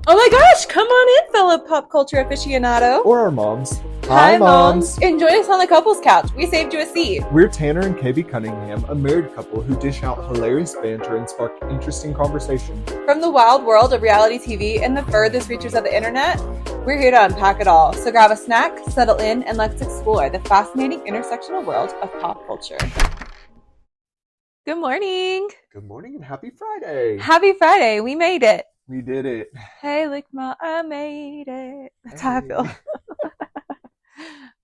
Oh my gosh, come on in, fellow pop culture aficionado. Or our moms. Hi, moms. And join us on the couples couch. We saved you a seat. We're Tanner and KB Cunningham, a married couple who dish out hilarious banter and spark interesting conversation. From the wild world of reality TV and the furthest reaches of the internet, we're here to unpack it all. So grab a snack, settle in, and let's explore the fascinating intersectional world of pop culture. Good morning. Good morning and happy Friday. Happy Friday. We made it. We did it. Hey, look, Ma, I made it. That's how I feel.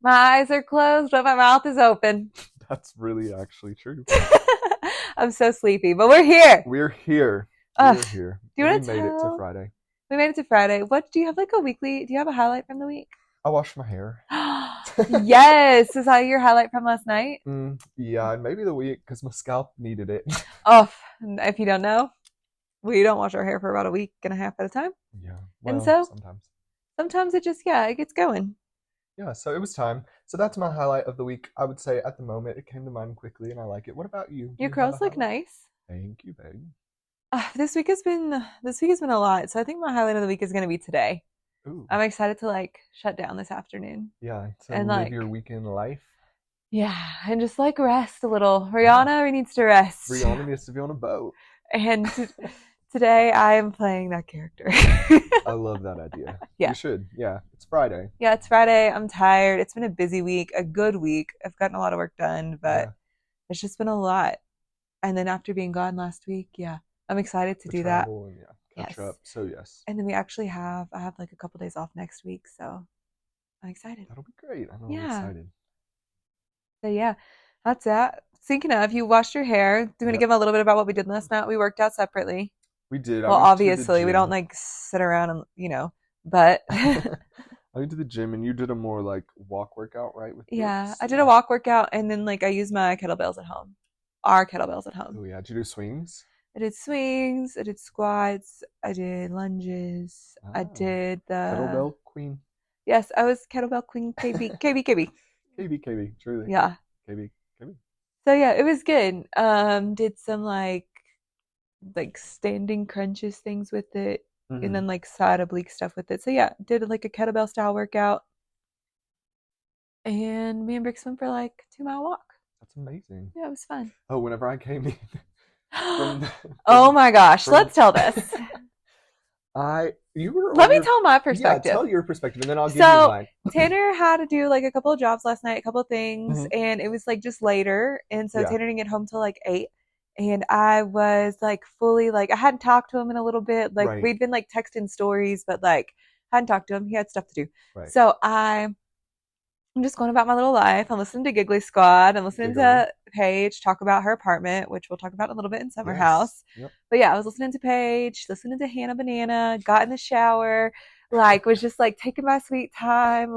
My eyes are closed, but my mouth is open. That's really actually true. I'm so sleepy, but we're here. We're here. We're here. We made it to Friday. We made it to Friday. What do you have, like a weekly? Do you have a highlight from the week? I washed my hair. Yes. Is that your highlight from last night? Yeah, and maybe the week because my scalp needed it. Oh, if you don't know, we don't wash our hair for about a week and a half at a time. Yeah. Well, and so sometimes it just, it gets going. Yeah, so it was time. So that's my highlight of the week. I would say at the moment it came to mind quickly and I like it. What about you? Your curls look nice. Thank you, babe. This week has been a lot. So I think my highlight of the week is going to be today. Ooh. I'm excited to shut down this afternoon. Yeah, to live your weekend life. Yeah, and just rest a little. Rihanna needs to rest. Rihanna needs to be on a boat. And today I am playing that character. I love that idea. Yeah. You should. Yeah, it's Friday. Yeah, it's Friday. I'm tired. It's been a busy week, a good week. I've gotten a lot of work done, but it's just been a lot. And then after being gone last week, I'm excited to do that. And, catch up. So yes. And then I have a couple days off next week, so I'm excited. That'll be great. I'm excited. So that's that. Speaking of, you washed your hair. Do you want to give a little bit about what we did last night? We worked out separately. We did. Well, obviously, we don't sit around and but I went to the gym and you did a more walk workout, right? With I did a walk workout and then I used my kettlebells at home. Our kettlebells at home. Oh yeah, did you do swings? I did swings, I did squats, I did lunges, I did the kettlebell queen. Yes, I was kettlebell queen. KB. KB, truly. Yeah. KB. So it was good. Did some standing crunches things with it, and then side oblique stuff with it. So did a kettlebell style workout, and me and Brooks went for 2-mile walk. That's amazing. Yeah, it was fun. Oh, whenever I came in. Oh my gosh, let's tell this. Let me tell my perspective. Yeah, tell your perspective, and then I'll give you mine. Tanner had to do a couple of jobs last night, a couple of things, and it was just later, and so Tanner didn't get home till 8, and I was fully I hadn't talked to him in a little bit, we'd been texting stories, but hadn't talked to him. He had stuff to do, so I'm just going about my little life. I'm listening to Giggly Squad. I'm listening to Paige talk about her apartment, which we'll talk about in a little bit in Summer House. Yep. But I was listening to Paige, listening to Hannah Banana, got in the shower, was just taking my sweet time,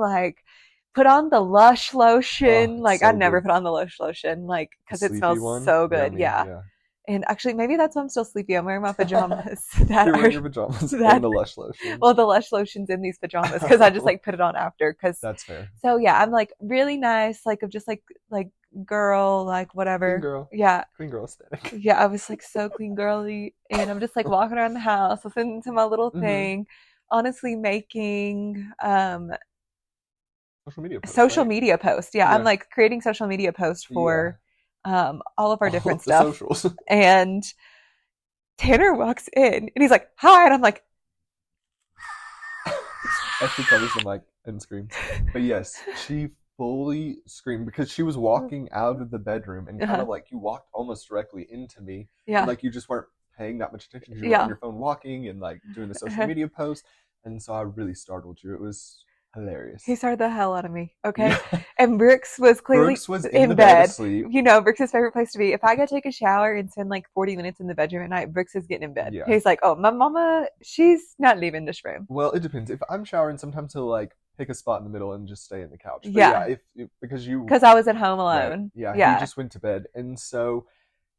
put on the Lush lotion. I never put on the Lush lotion, because it smells so good. Yummy. Yeah. And actually, maybe that's why I'm still sleepy. I'm wearing my pajamas. You're wearing your pajamas and the Lush lotion. Well, the Lush lotion's in these pajamas because I just put it on after. That's fair. So I'm really nice, of just girl, whatever. Clean girl. Yeah. Clean girl aesthetic. Yeah, I was so clean girly, and I'm just walking around the house, listening to my little thing, honestly making social media posts. Yeah, I'm creating social media posts for. All of our different stuff. Socials. And Tanner walks in and he's like, "Hi," and I'm like, actually covers the mic and screams. But yes, she fully screamed because she was walking out of the bedroom and kind of you walked almost directly into me. Yeah. You just weren't paying that much attention. You were on your phone walking and doing the social media post. And so I really startled you. It was hilarious. He started the hell out of me. Okay. Yeah. And Brooks was clearly in bed. Asleep. Brooks' favorite place to be. If I go take a shower and spend 40 minutes in the bedroom at night, Brooks is getting in bed. Yeah. He's like, "Oh, my mama, she's not leaving this room." Well, it depends. If I'm showering, sometimes he'll pick a spot in the middle and just stay in the couch. But because I was at home alone. Right. Yeah. He just went to bed. And so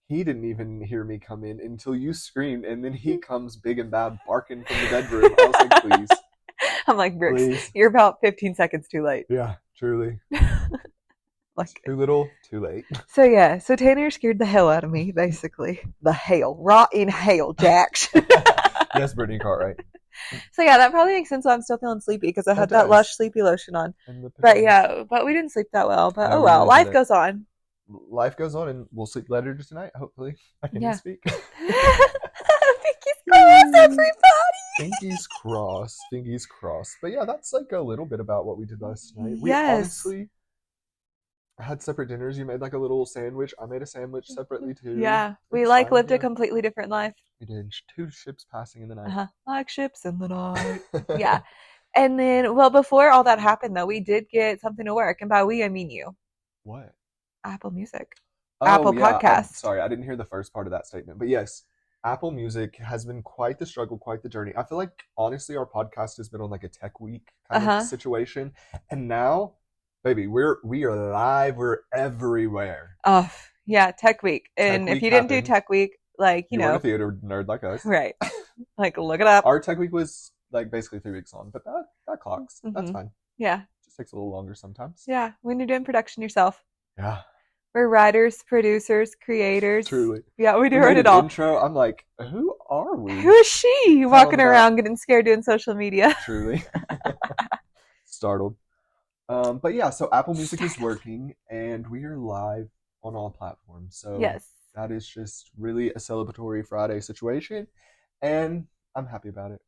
he didn't even hear me come in until you screamed. And then he comes big and bad barking from the bedroom. I was like, please. I'm like, "Brooks, please. You're about 15 seconds too late." Yeah, truly. Too little, too late. So Tanner scared the hell out of me, basically. The hail. Raw in hail, Jax. Yes, Brittany Cartwright. So yeah, that probably makes sense why I'm still feeling sleepy because I had that Lush sleepy lotion on. But yeah, but we didn't sleep that well. But no, oh well, really life goes on. Life goes on, and we'll sleep later tonight. Hopefully, I can speak. Pinkies crossed, everybody. Pinkies crossed. But yeah, that's like a little bit about what we did last night. We Yes. honestly had separate dinners. You made like a little sandwich. I made a sandwich separately too. Yeah, we like lived a completely different life. We did. Two ships passing in the night. Like ships in the night. Yeah. And then, well, before all that happened, though, we did get something to work. And by we, I mean you. What? Apple Music. Oh, Apple yeah. Podcast. Sorry, I didn't hear the first part of that statement. But yes, Apple Music has been quite the struggle, quite the journey. I feel like, honestly, our podcast has been on like a tech week kind of situation. And now, baby, we are live. We're everywhere. Oh, yeah, Tech Week. And if you didn't do Tech Week, like, you know. You're a theater nerd like us. Right. Like, look it up. Our Tech Week was like basically 3 weeks on, but that clocks. Mm-hmm. That's fine. Yeah. Just takes a little longer sometimes. Yeah, when you're doing production yourself. Yeah. We're writers, producers, creators. Truly. Yeah, we do it all. Intro. I'm like, who are we? Who is she walking around getting scared doing social media? Truly. Startled. But yeah, so Apple Music is working, and we are live on all platforms. So yes, that is just really a celebratory Friday situation, and I'm happy about it.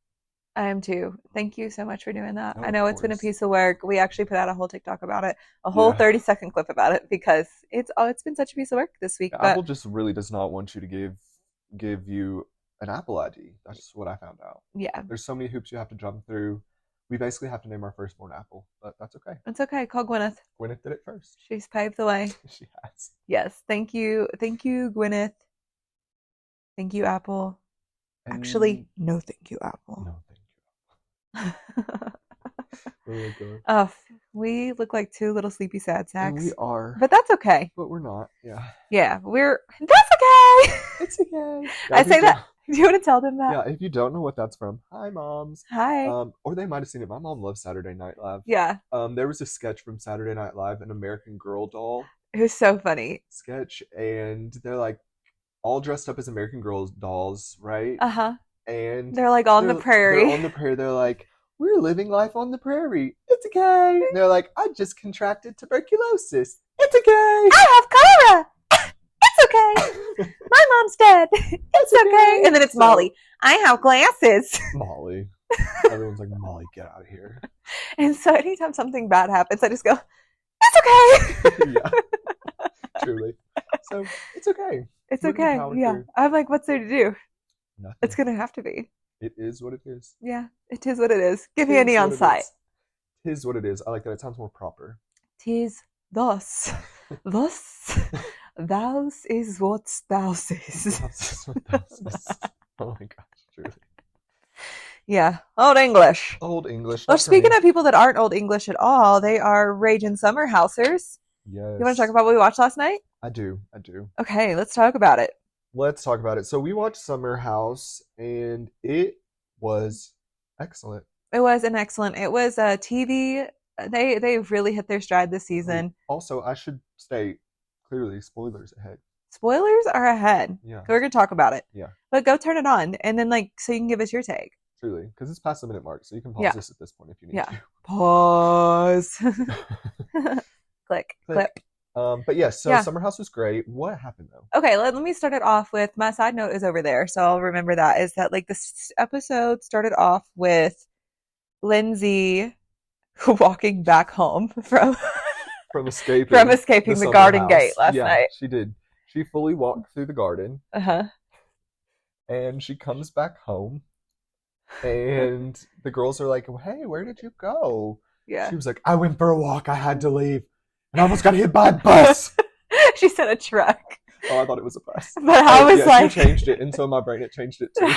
I am too. Thank you so much for doing that. I know it's been a piece of work. We actually put out a whole TikTok about it, a whole 30-second clip about it because it's been such a piece of work this week. Yeah, Apple just really does not want you to give you an Apple ID. That's what I found out. Yeah. There's so many hoops you have to jump through. We basically have to name our firstborn Apple, but that's okay. It's okay. Call Gwyneth. Gwyneth did it first. She's paved the way. She has. Yes. Thank you. Thank you, Gwyneth. Thank you, Apple. Actually, no thank you, Apple. No thank you. Oh my God. Oh, we look like two little sleepy sad sacks. We are. But that's okay. But we're not. Yeah. Yeah, that's okay. It's okay. Yeah, I say that. Do you want to tell them that? Yeah, if you don't know what that's from, hi, moms. Hi. Or they might have seen it. My mom loves Saturday Night Live. Yeah. There was a sketch from Saturday Night Live, an American Girl doll. It was so funny. Sketch, and they're like all dressed up as American Girl dolls, right? Uh-huh. And they're like on the prairie. They're on the prairie. They're like, we're living life on the prairie. It's okay. And they're like, I just contracted tuberculosis. It's okay. I have cholera. It's okay. My mom's dead. It's okay. And then it's Molly. I have glasses. Molly. Everyone's like, Molly, get out of here. And so anytime something bad happens, I just go, it's okay. Yeah. Truly. So it's okay. It's okay. Yeah. Through. I'm like, what's there to do? Nothing. It's going to have to be. It is what it is. Yeah. It is what it is. Give me a neon sight. Tis what it is. I like that. It sounds more proper. Tis thus. Thus. Thous is what thou is. Oh my gosh, truly. Yeah, Old English. Old English. Well, speaking of people that aren't Old English at all, they are raging summer housers. Yes. You want to talk about what we watched last night? I do. Okay, let's talk about it. Let's talk about it. So we watched Summer House, and it was excellent. It was an excellent. It was a TV. They really hit their stride this season. Also, I should state clearly, spoilers ahead. Spoilers are ahead. Yeah. We're going to talk about it. Yeah. But go turn it on, and then so you can give us your take. Truly, because it's past the minute mark, so you can pause this at this point if you need to. Pause. Click. But yes, so Summer House was great. What happened though? Okay, let me start it off with my side note is over there, so I'll remember that. Is that like this episode started off with Lindsay walking back home from escaping the garden gate last night. She did. She fully walked through the garden. And she comes back home, and the girls are like, "Hey, where did you go?" Yeah. She was like, "I went for a walk. I had to leave, and I almost got hit by a bus." She said a truck. Oh, I thought it was a bus. But I was like, she changed it, and so in my brain it changed it too.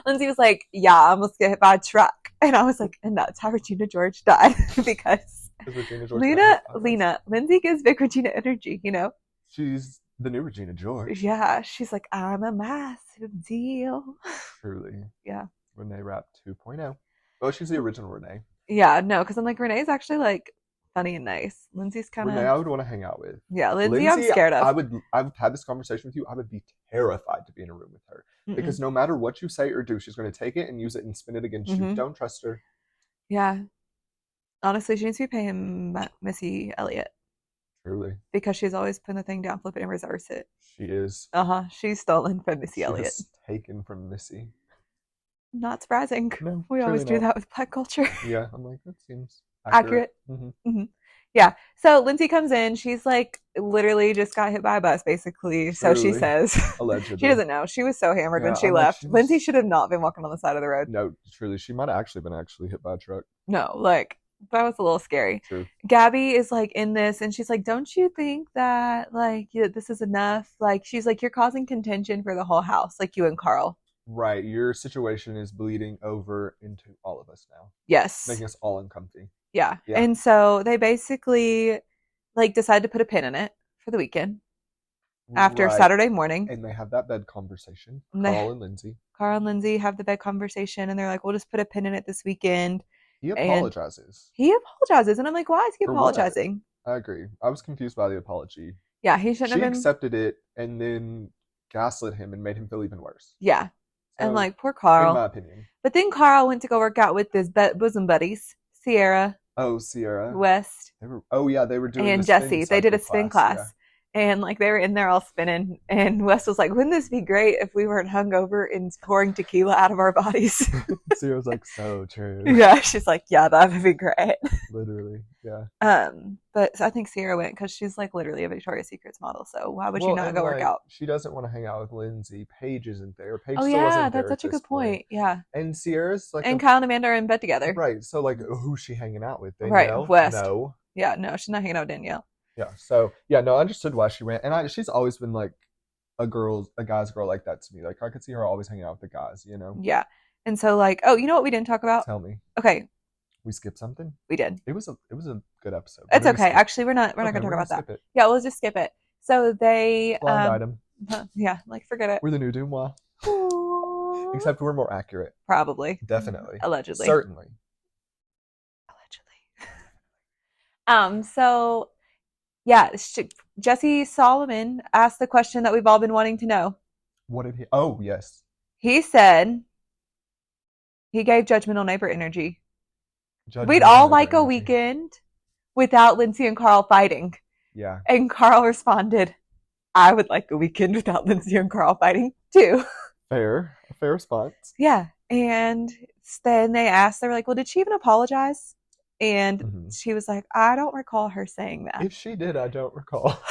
Lindsay was like, "Yeah, I almost got hit by a truck," and I was like, "And that's how Regina George died," because Lindsay gives big Regina energy, you know. She's the new Regina George. Yeah, she's like, I'm a massive deal. Truly. Yeah. Renee Rapp 2.0. Oh, she's the original Renee. Yeah, no, because I'm like, Renee's actually like funny and nice. Lindsay's kind Renee, of, I would want to hang out with. yeah, Lindsay, I'm Lindsay, scared of. I've had this conversation with you. I would be terrified to be in a room with her because no matter what you say or do, she's going to take it and use it and spin it against you. Don't trust her. Yeah. Honestly, she needs to be paying Missy Elliott. Truly. Because she's always putting the thing down, flip it, and reverse it. She is. She's stolen from Missy Elliott. She's taken from Missy. Not surprising. No, we always do that with Black culture. Yeah, I'm like, that seems accurate. Yeah. So Lindsay comes in. She's like literally just got hit by a bus, basically. So she says. Allegedly. She doesn't know. She was so hammered when she left. Lindsay should have not been walking on the side of the road. No, truly. She might have actually been hit by a truck. No, like, that was a little scary. True. Gabby is like in this and she's like, don't you think that like this is enough? Like, she's like, you're causing contention for the whole house, like you and Carl. Right. Your situation is bleeding over into all of us now. Yes. Making us all uncomfy. Yeah. And so they basically like decide to put a pin in it for the weekend after Saturday morning. And they have that bed conversation. Carl and Lindsay have the bed conversation and they're like, we'll just put a pin in it this weekend. He apologizes. And I'm like, why is he apologizing? I agree. I was confused by the apology. Yeah, he shouldn't have been. She accepted it and then gaslit him and made him feel even worse. Yeah. So, and like, poor Carl. In my opinion. But then Carl went to go work out with his bosom buddies, Sierra. Oh, Sierra. West. They were doing and Jesse. They did a spin class. Yeah. And like they were in there all spinning, and Wes was like, "Wouldn't this be great if we weren't hungover and pouring tequila out of our bodies?" Sierra was like, "So true." Yeah, she's like, "Yeah, that would be great." Literally, yeah. But I think Sierra went because she's like literally a Victoria's Secrets model. So why would you not go work out? She doesn't want to hang out with Lindsay. Paige isn't there. Paige still wasn't there. That's such a good point. Yeah. And Sierra's like, and Kyle and Amanda are in bed together. Right. So like, who's she hanging out with? Danielle? Right. West. No. Yeah. No, she's not hanging out with Danielle. Yeah. So yeah, no, I understood why she went, and she's always been like a guy's girl like that to me. Like I could see her always hanging out with the guys, you know. Yeah. And so like, oh, you know what we didn't talk about? Tell me. Okay. We skipped something. We did. It was a good episode. It's okay. Actually, we're not gonna talk about that. Yeah, we'll just skip it. So they blind item. Yeah, like forget it. We're the new Dumois. Except we're more accurate. Probably. Definitely. Allegedly. Certainly. So, yeah, Jesse Solomon asked the question that we've all been wanting to know. What did he? Oh, yes. He said he gave judgmental neighbor energy. We'd all like a weekend without Lindsay and Carl fighting. Yeah. And Carl responded, I would like a weekend without Lindsay and Carl fighting too. A fair response. Yeah. And then they were like, well, did she even apologize? And she was like, I don't recall her saying that. If she did, I don't recall.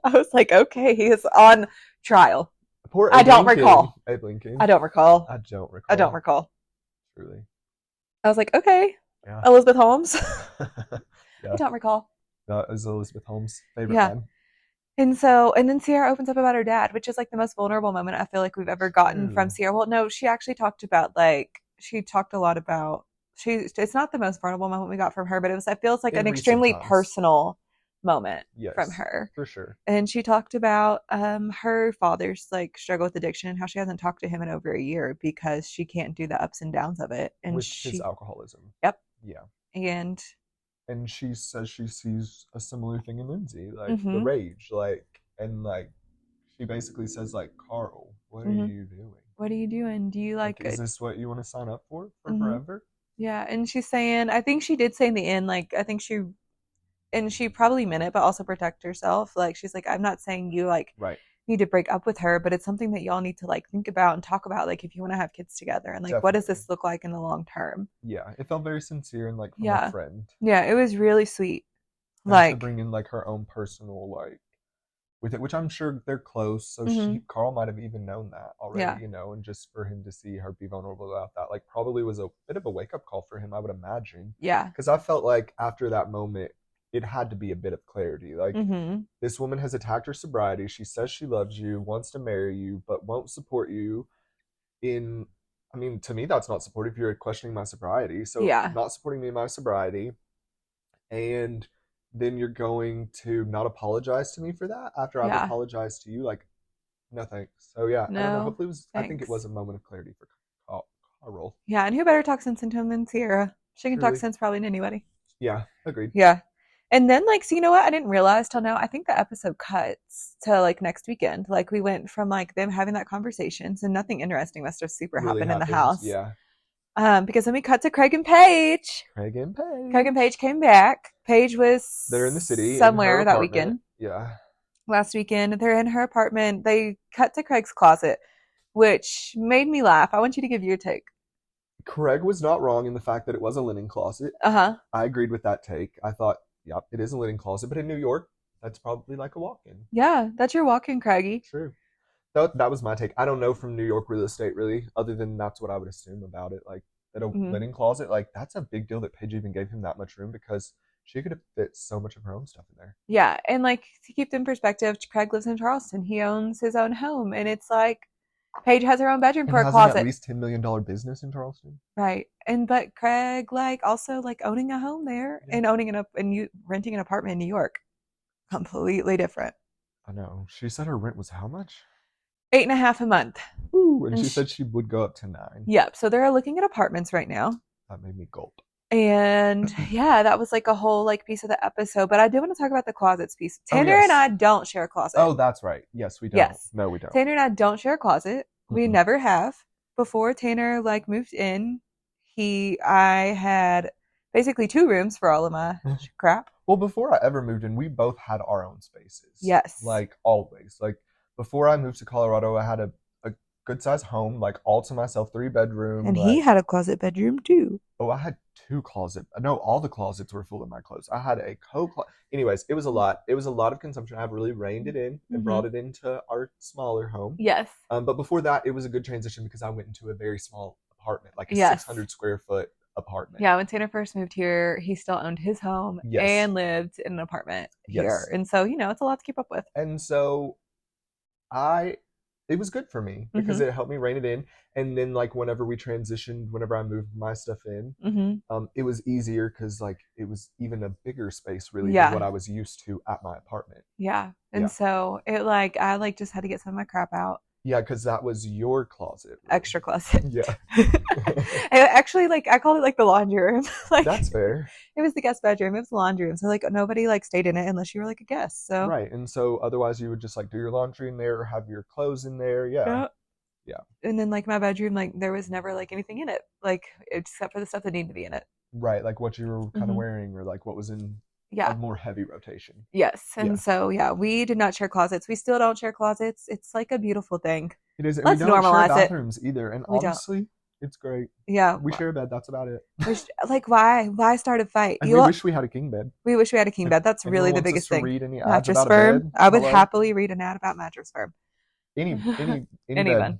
I was like, okay, he is on trial. Poor I don't recall. Abe Lincoln. I don't recall. I don't recall. Truly. I was like, okay. Yeah. Elizabeth Holmes. Yeah. I don't recall. That was Elizabeth Holmes' favorite one. And then Sierra opens up about her dad, which is like the most vulnerable moment I feel like we've ever gotten from Sierra. Well, no, she actually talked about a lot about it's not the most vulnerable moment we got from her, but it feels like an extremely personal moment from her. For sure. And she talked about her father's like struggle with addiction and how she hasn't talked to him in over a year because she can't do the ups and downs of it. And with his alcoholism. Yep. Yeah. And she says she sees a similar thing in Lindsay, like the rage, and she basically says like, Carl, what are you doing? What are you doing? Do you like is this what you want to sign up for forever? Yeah, and she's saying, I think she did say in the end, like, I think she probably meant it, but also protect herself. Like, she's like, I'm not saying you, like, need to break up with her, but it's something that y'all need to, like, think about and talk about, like, if you want to have kids together. And, like, Definitely. What does this look like in the long term? Yeah, it felt very sincere and, like, from a friend. Yeah, it was really sweet. And like, to bring in, like, her own personal, like, with it, which I'm sure they're close. So Carl might have even known that already, you know, and just for him to see her be vulnerable about that, like, probably was a bit of a wake up call for him, I would imagine. Yeah. Because I felt like after that moment, it had to be a bit of clarity. Like, this woman has attacked her sobriety. She says she loves you, wants to marry you, but won't support you to me, that's not supportive. You're questioning my sobriety. So not supporting me in my sobriety. And then you're going to not apologize to me for that after I've apologized to you? Like, no thanks. So yeah, no, I don't know. Hopefully I think it was a moment of clarity for Carl. Yeah, and who better talk sense into him than Sierra? She can talk sense probably to anybody. Yeah, agreed. Yeah. And then like, so you know what? I didn't realize till now. I think the episode cuts to like next weekend. Like we went from like them having that conversation, so nothing interesting must have super Really happened in the happens. house. Yeah. Because then we cut to Craig and Paige. Craig and Craig Paige. and Paige came back. Paige was They're in the city in her somewhere that apartment. weekend. Yeah. Last weekend, they're in her apartment. They cut to Craig's closet, which made me laugh. I want you to give your take. Craig was not wrong in the fact that it was a linen closet. Uh-huh. I agreed with that take. I thought, yep, it is a linen closet, but in New York, that's probably like a walk-in. Yeah, that's your walk-in, Craigie. True. That was my take. I don't know from New York real estate really, other than that's what I would assume about it. Like that a linen closet, like that's a big deal that Paige even gave him that much room because she could have fit so much of her own stuff in there. Yeah, and like to keep in perspective, Craig lives in Charleston. He owns his own home, and it's like Paige has her own bedroom for a closet. At least $10 million business in Charleston. Right. But Craig like also like owning a home there and renting an apartment in New York. Completely different. I know. She said her rent was how much? 8.5 a month. Ooh, and she said she would go up to 9. Yep. So they're looking at apartments right now. That made me gulp. And yeah, that was like a whole like piece of the episode. But I do want to talk about the closets piece. Tanner and I don't share a closet. Oh, that's right. Yes, we don't. Yes. No, we don't. Tanner and I don't share a closet. We never have. Before Tanner like moved in, I had basically 2 rooms for all of my crap. Well, before I ever moved in, we both had our own spaces. Yes. Like always. Like before I moved to Colorado, I had a good sized home, like all to myself, 3-bedroom. And he had a closet bedroom too. Oh, I had 2 closets. No, all the closets were full of my clothes. I had a anyways, it was a lot. It was a lot of consumption. I've really reined it in and brought it into our smaller home. Yes. But before that, it was a good transition because I went into a very small apartment, like a 600 square foot apartment. Yeah, when Tanner first moved here, he still owned his home and lived in an apartment here. And so, it's a lot to keep up with. And so it was good for me because it helped me rein it in. And then like whenever I moved my stuff in, it was easier because like it was even a bigger space really than what I was used to at my apartment. Yeah. And so it like, I like just had to get some of my crap out. Yeah, because that was your closet. Really. Extra closet. Yeah. Actually, like I called it like the laundry room. Like that's fair. It was the guest bedroom. It was the laundry room. So like nobody like stayed in it unless you were like a guest. So right. And so otherwise you would just like do your laundry in there or have your clothes in there. Yeah. Yeah. And then like my bedroom, like there was never like anything in it, like except for the stuff that needed to be in it. Right. Like what you were kind of wearing or like what was in a more heavy rotation. Yes. And so, we did not share closets. We still don't share closets. It's like a beautiful thing. It is. Let's we don't normalize share bathrooms either. And honestly, it's great. Yeah. We share a bed. That's about it. Like, why start a fight? And we wish we had a king bed. We wish we had a king bed. That's really the biggest thing. Read any Mattress Firm. I would happily read an ad about Mattress Firm. Any bed.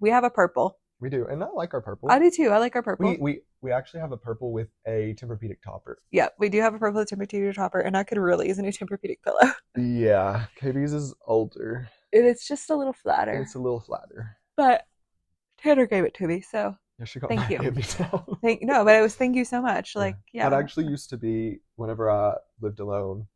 We have a purple. We do, and I like our purple. I do too. I like our purple. We actually have a purple with a Tempur-Pedic topper. Yeah, we do have a purple with a Tempur-Pedic topper, and I could really use a new Tempur-Pedic pillow. Yeah, Katie's is older. It's just a little flatter. It's a little flatter. But Tanner gave it to me, so yeah, she got thank you. No, but it was thank you so much. Like, That actually used to be whenever I lived alone.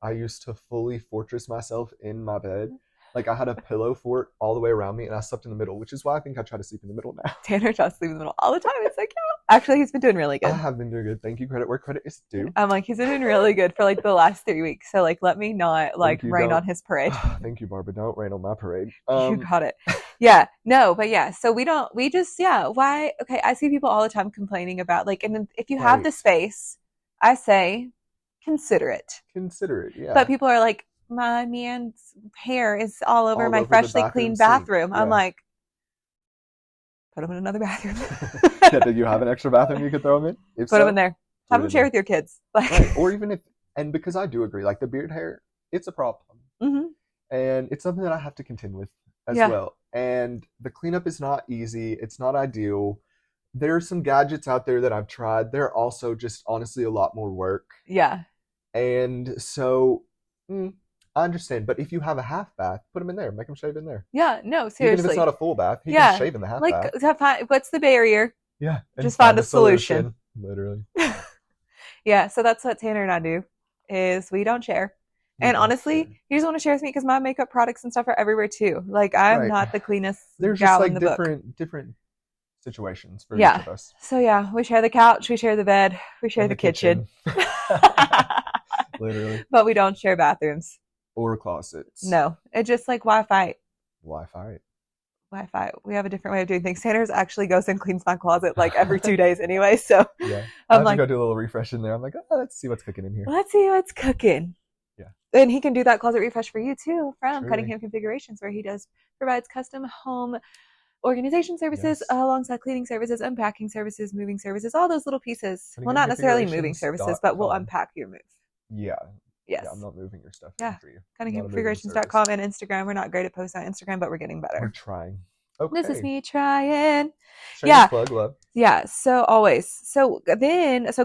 I used to fully fortress myself in my bed. Like I had a pillow fort all the way around me and I slept in the middle, which is why I think I try to sleep in the middle now. Tanner tries to sleep in the middle all the time. It's like, actually he's been doing really good. I have been doing good. Thank you. Credit where credit is due. I'm like, he's been doing really good for like the last 3 weeks. So like, let me not like rain on his parade. Thank you, Barbara. Don't rain on my parade. You got it. Yeah. No, but yeah. So why? Okay. I see people all the time complaining about like, and then if you have the space, I say, consider it. Yeah. But people are like, my man's hair is all over my freshly cleaned bathroom. Yeah. I'm like, put him in another bathroom. Yeah, did you have an extra bathroom you could throw him in? Put him in there. Have him share with your kids. Like, right. Or even and because I do agree, like the beard hair, it's a problem. And it's something that I have to contend with as well. And the cleanup is not easy. It's not ideal. There are some gadgets out there that I've tried. They're also just honestly a lot more work. Yeah. And so... I understand, but if you have a half bath, put him in there. Make him shave in there. Yeah, no, seriously. Even if it's not a full bath, he can shave in the half bath. Like, what's the barrier? Yeah. Just find a solution. Literally. Yeah, so that's what Tanner and I do, is we don't share. And honestly, he doesn't want to share with me because my makeup products and stuff are everywhere too. Like, I'm not the cleanest gal in the book. There's just like different situations for each Yeah. of us. So yeah, we share the couch, we share the bed, we share the kitchen. Literally. But we don't share bathrooms. Or closets. No. It's just like Wi-Fi. Wi-Fi. We have a different way of doing things. Sanders actually goes and cleans my closet like every 2 days anyway. So yeah, I have to go do a little refresh in there. I'm like, oh, let's see what's cooking in here. Let's see what's cooking. Yeah. And he can do that closet refresh for you too from Truly. Cunningham Configurations, where he provides custom home organization services alongside cleaning services, unpacking services, moving services, all those little pieces. Well, not necessarily moving services, but we'll unpack your move. Yeah. Yes. Yeah, I'm not moving your stuff for you. CunninghamConfigurations.com and Instagram. We're not great at posting on Instagram, but we're getting better. We're trying. Okay. This is me trying. Shameless plug, love. Yeah, so always. So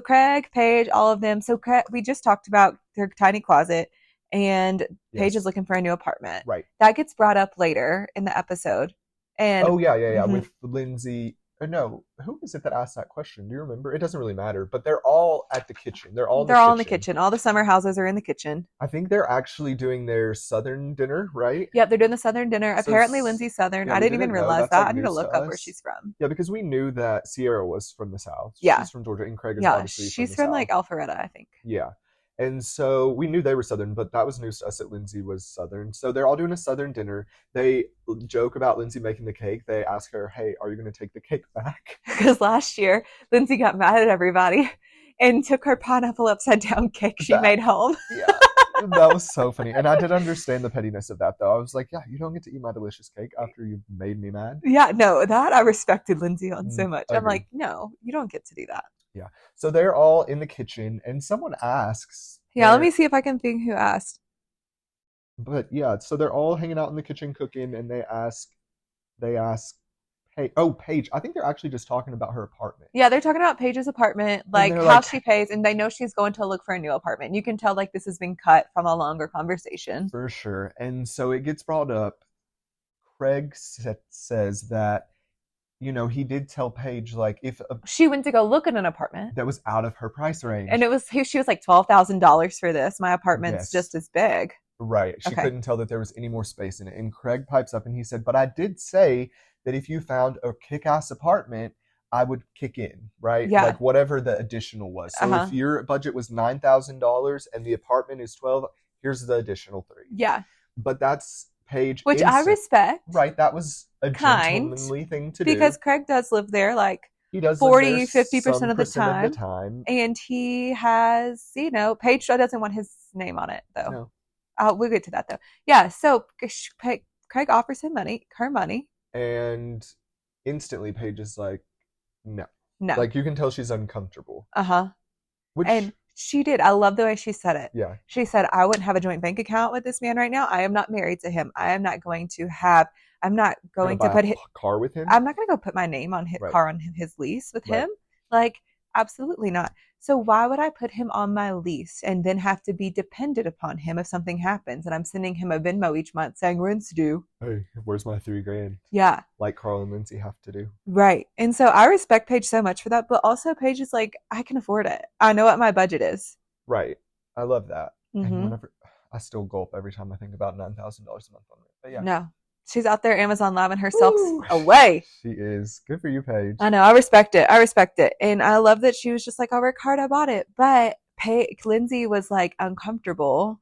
Craig, Paige, all of them. So we just talked about their tiny closet, and Paige is looking for a new apartment. Right. That gets brought up later in the episode. And with Lindsay. No, who is it that asked that question? Do you remember? It doesn't really matter, but they're all at the kitchen. They're all in the kitchen. All the summer houses are in the kitchen. I think they're actually doing their Southern dinner, right? Yep, they're doing the Southern dinner. So apparently Lindsay's Southern. I didn't even realize that. I need to look up where she's from. Yeah, because we knew that Sierra was from the South. Yeah. She's from Georgia, and Craig is obviously she's from like Alpharetta, I think. Yeah. And so we knew they were Southern, but that was news to us that Lindsay was Southern. So they're all doing a Southern dinner. They joke about Lindsay making the cake. They ask her, hey, are you going to take the cake back? Because last year, Lindsay got mad at everybody and took her pineapple upside down cake she made home. Yeah, that was so funny. And I did understand the pettiness of that, though. I was like, yeah, you don't get to eat my delicious cake after you made me mad. Yeah, no, that I respected Lindsay on so much. I'm like, no, you don't get to do that. Yeah. So they're all in the kitchen, and someone asks. Yeah, let me see if I can think who asked. But yeah, so they're all hanging out in the kitchen cooking, and they ask, Paige. I think they're actually just talking about her apartment. Yeah, they're talking about Paige's apartment, like how she pays, and they know she's going to look for a new apartment. You can tell like this has been cut from a longer conversation. For sure. And so it gets brought up. Craig says that, you know, he did tell Paige, like, if she went to go look at an apartment that was out of her price range, and she was like $12,000 for this. My apartment's just as big. Right. She couldn't tell that there was any more space in it. And Craig pipes up and he said, but I did say that if you found a kick-ass apartment, I would kick in, right? Yeah. Like whatever the additional was. So if your budget was $9,000 and the apartment is $12,000, here's the additional $3,000. Yeah. But that's Paige. Which I respect. Right. That was a gentlemanly thing to do. Because Craig does live there like he does 40, 50% of the time. And he has, you know, Paige doesn't want his name on it though. No. We'll get to that though. Yeah. So Craig offers her money. And instantly Paige is like, no. No. Like you can tell she's uncomfortable. And she did. I love the way she said it. Yeah. She said, I wouldn't have a joint bank account with this man right now. I am not married to him. I'm not going to put his car with him. I'm not going to go put my name on his car on his lease with him. Like, absolutely not. So why would I put him on my lease and then have to be dependent upon him if something happens and I'm sending him a Venmo each month saying rent's due? Hey, where's my $3,000? Yeah. Like Carl and Lindsay have to do. Right. And so I respect Paige so much for that, but also Paige is like, I can afford it. I know what my budget is. Right. I love that. Mm-hmm. And whenever I still gulp every time I think about $9,000 a month on it. But yeah. No. She's out there Amazon living herself away. She is. Good for you, Paige. I know. I respect it. And I love that she was just like, I'll work hard, I bought it. But Lindsay was like uncomfortable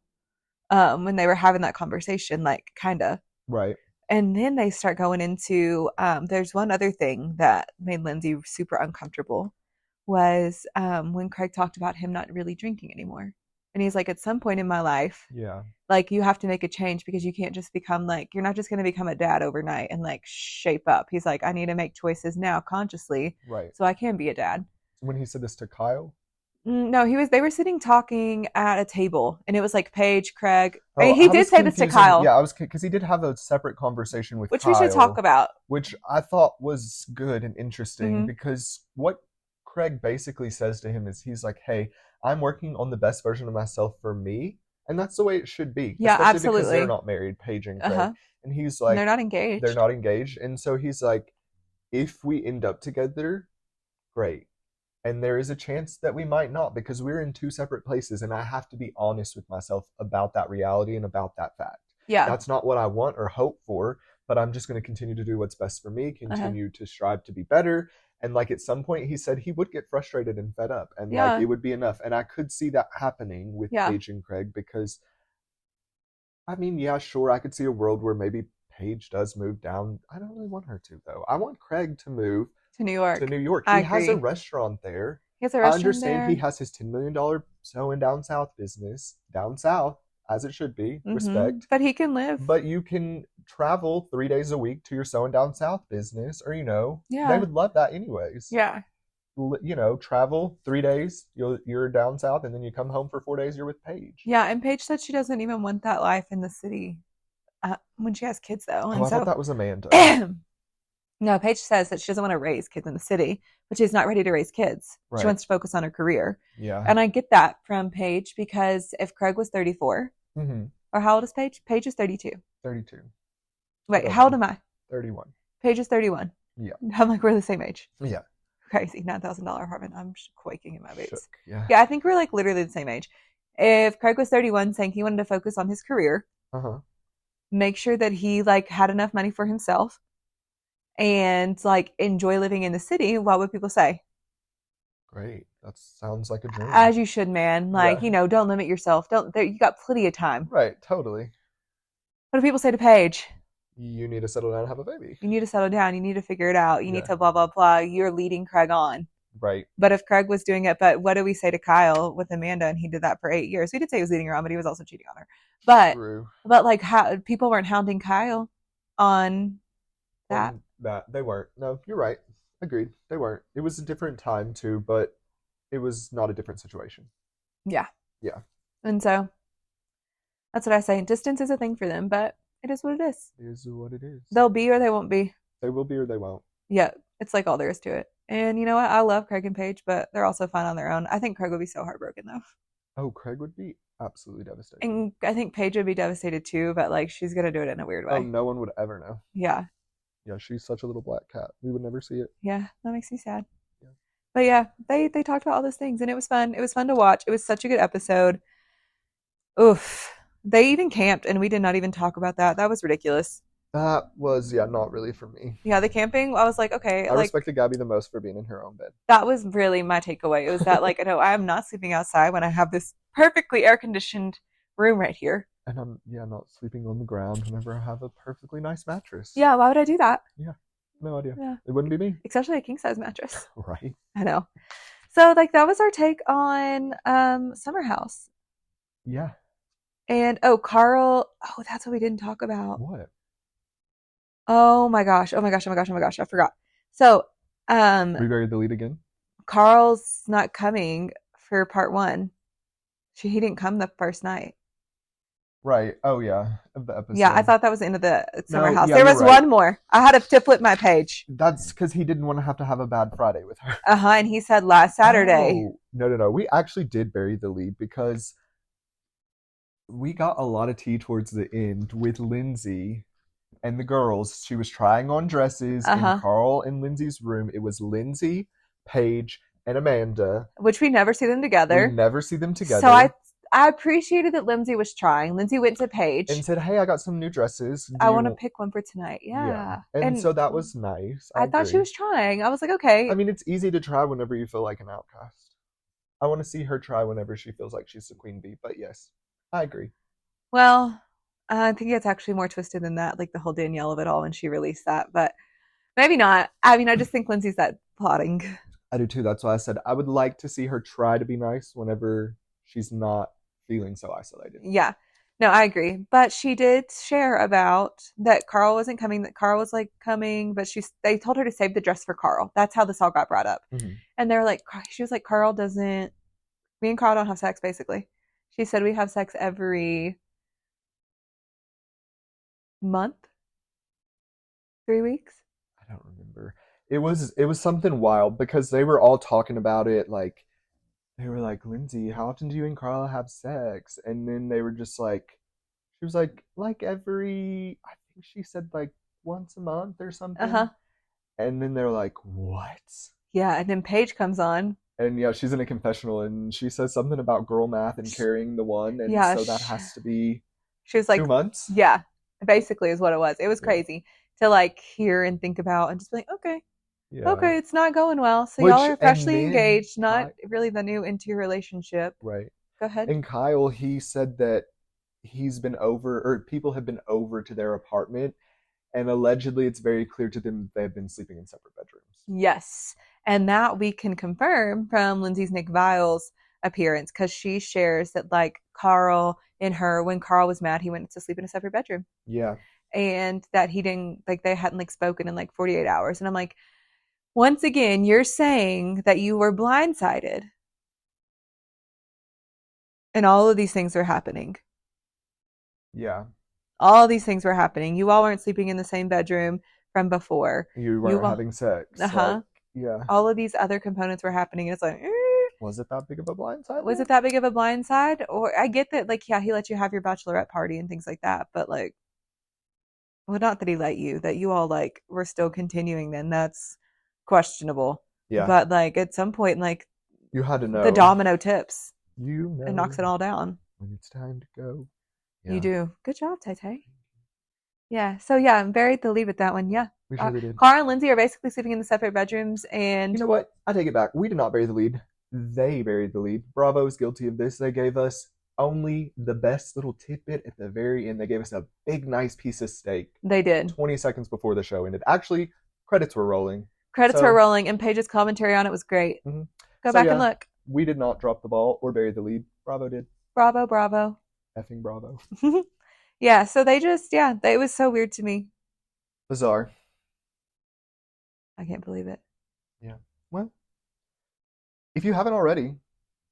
when they were having that conversation, like kind of. Right. And then they start going into, there's one other thing that made Lindsay super uncomfortable was when Craig talked about him not really drinking anymore. And he's like, at some point in my life, like you have to make a change because you can't just become like, you're not just going to become a dad overnight and like shape up. He's like, I need to make choices now consciously. Right. So I can be a dad. When he said this to Kyle? No, they were sitting talking at a table and it was like Paige, Craig. He did say this to Kyle. Yeah, because he did have a separate conversation with Kyle. Which we should talk about. Which I thought was good and interesting because what Craig basically says to him is he's like, hey, I'm working on the best version of myself for me. And that's the way it should be. Yeah, especially absolutely. Because they're not married, Paige and Craig. And he's like... They're not engaged. And so he's like, if we end up together, great. And there is a chance that we might not because we're in two separate places. And I have to be honest with myself about that reality and about that fact. Yeah. That's not what I want or hope for. but I'm just going to continue to do what's best for me, continue to strive to be better. And like at some point he said he would get frustrated and fed up and like it would be enough. And I could see that happening with Paige and Craig because I mean, yeah, sure, I could see a world where maybe Paige does move down. I don't really want her to though. I want Craig to move to New York. To New York. He has a restaurant there. He has a restaurant I understand there. He has his $10 million sewing down south business down south, as it should be. Respect. But he can live. But you can travel 3 days a week to your sewing down south business, or they would love that anyways. Yeah. Travel 3 days, you're down south, and then you come home for 4 days. You're with Paige. Yeah, and Paige said she doesn't even want that life in the city when she has kids, though. And I thought that was Amanda. No, Paige says that she doesn't want to raise kids in the city, but she's not ready to raise kids. Right. She wants to focus on her career. Yeah. And I get that from Paige because if Craig was 34, or how old is Paige? Paige is 32. 32. Wait, how old am I? 31. Paige is 31. Yeah. I'm like, we're the same age. Yeah. Crazy. $9,000 apartment. I'm just quaking in my boots. Shook. Yeah. Yeah, I think we're like literally the same age. If Craig was 31 saying he wanted to focus on his career, make sure that he like had enough money for himself and like enjoy living in the city, what would people say? Great. That sounds like a dream. As you should, man. Like, don't limit yourself. You got plenty of time. Right, totally. What do people say to Paige? You need to settle down and have a baby. You need to settle down. You need to figure it out. You need to blah, blah, blah. You're leading Craig on. Right. But if Craig was doing it, but what do we say to Kyle with Amanda? And he did that for 8 years. We did say he was leading her on, but he was also cheating on her. True. But like how people weren't hounding Kyle on that. They weren't. No, you're right. Agreed. They weren't. It was a different time too, but it was not a different situation. Yeah. Yeah. And so that's what I say. Distance is a thing for them, but it is what it is. It is what it is. They'll be or they won't be. They will be or they won't. Yeah. It's like all there is to it. And you know what? I love Craig and Paige, but they're also fine on their own. I think Craig would be so heartbroken though. Oh, Craig would be absolutely devastated. And I think Paige would be devastated too, but like she's gonna do it in a weird way. Oh, no one would ever know. Yeah. Yeah, she's such a little black cat. We would never see it. Yeah, that makes me sad. Yeah. But yeah, they talked about all those things, and it was fun. It was fun to watch. It was such a good episode. Oof. They even camped, and we did not even talk about that. That was ridiculous. That was, not really for me. Yeah, the camping, I was like, okay. I respected Gabby the most for being in her own bed. That was really my takeaway. It was that, like, no, I am not sleeping outside when I have this perfectly air-conditioned room right here. And I'm, not sleeping on the ground whenever I have a perfectly nice mattress. Yeah, why would I do that? Yeah, no idea. Yeah. It wouldn't be me. Especially a king-size mattress. Right. I know. So, like, that was our take on Summer House. Yeah. And, Carl, that's what we didn't talk about. What? Oh my gosh. I forgot. So, we buried the lead again? Carl's not coming for part 1. He didn't come the first night. Right. Oh, yeah. Of the episode. Yeah, I thought that was the end of the Summer House. Yeah, there was one more. I had to flip my page. That's because he didn't want to have a bad Friday with her. And he said last Saturday. Oh, no. We actually did bury the lead because we got a lot of tea towards the end with Lindsay and the girls. She was trying on dresses in Carl and Lindsay's room. It was Lindsay, Paige, and Amanda. Which we never see them together. So I appreciated that Lindsay was trying. Lindsay went to Paige and said, hey, I got some new dresses. I want to pick one for tonight. Yeah. And so that was nice. I thought she was trying. I was like, okay. I mean, it's easy to try whenever you feel like an outcast. I want to see her try whenever she feels like she's the queen bee. But yes, I agree. Well, I think it's actually more twisted than that, like the whole Danielle of it all when she released that. But maybe not. I mean, I just think Lindsay's that plotting. I do too. That's why I said I would like to see her try to be nice whenever she's not feeling so isolated. Yeah. No, I agree. But she did share about that Carl wasn't coming, that Carl was like coming, but they told her to save the dress for Carl. That's how this all got brought up. And they were like, she was like, me and Carl don't have sex, basically. She said we have sex every month, 3 weeks. I don't remember. It was something wild because they were all talking about it. Like they were like, Lindsay, how often do you and Carla have sex? And then they were just like, she was like every, I think she said like once a month or something. And then they're like, what? Yeah. And then Paige comes on. And yeah, she's in a confessional and she says something about girl math and carrying the one. And so that has to be she was like 2 months. Yeah. basically is what it was. It was crazy to like hear and think about and just be like, okay, it's not going well. So y'all are freshly engaged, not really the new into your relationship. Right. Go ahead. And Kyle, he said that he's been over, or people have been over to their apartment, and allegedly it's very clear to them they've been sleeping in separate bedrooms. Yes. And that we can confirm from Lindsay's Nick Viles appearance, because she shares that like Carl and her, when Carl was mad, he went to sleep in a separate bedroom. Yeah. And that he didn't, like, they hadn't like spoken in like 48 hours. And I'm like, once again, you're saying that you were blindsided. And all of these things were happening. Yeah. All these things were happening. You all weren't sleeping in the same bedroom from before. You weren't having sex. Uh-huh. Yeah. All of these other components were happening. And it's like, was it that big of a blindside? Was it that big of a blindside? Or I get that, like, yeah, he let you have your bachelorette party and things like that. But, like, well, not that he let you, that you all, like, were still continuing then. That's questionable. Yeah. But, like, at some point, like, you had to know. The domino tips. You know. It knocks it all down. When it's time to go. Yeah. You do. Good job, Tay. Yeah. So, yeah, I'm buried the lead with that one. Yeah. We surely did. Cara and Lindsay are basically sleeping in the separate bedrooms. And you know what? I take it back. We did not bury the lead. They buried the lead. Bravo is guilty of this. They gave us only the best little tidbit at the very end. They gave us a big, nice piece of steak. They did. 20 seconds before the show ended. Actually, credits were rolling. Credits were rolling, and Paige's commentary on it was great. Mm-hmm. Go back and look. We did not drop the ball or bury the lead. Bravo did. Bravo, bravo. Effing bravo. Yeah, so they just, it was so weird to me. Bizarre. I can't believe it. Yeah. Well, if you haven't already,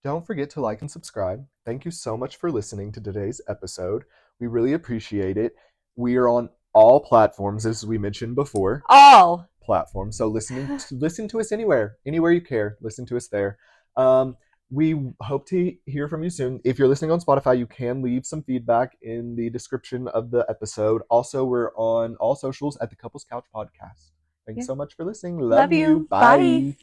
don't forget to like and subscribe. Thank you so much for listening to today's episode. We really appreciate it. We are on all platforms, as we mentioned before. All platforms. So listen to us anywhere you care. Listen to us there. We hope to hear from you soon. If you're listening on Spotify, you can leave some feedback in the description of the episode. Also, we're on all socials at the Couples Couch Podcast. Thanks so much for listening. Love you. Bye.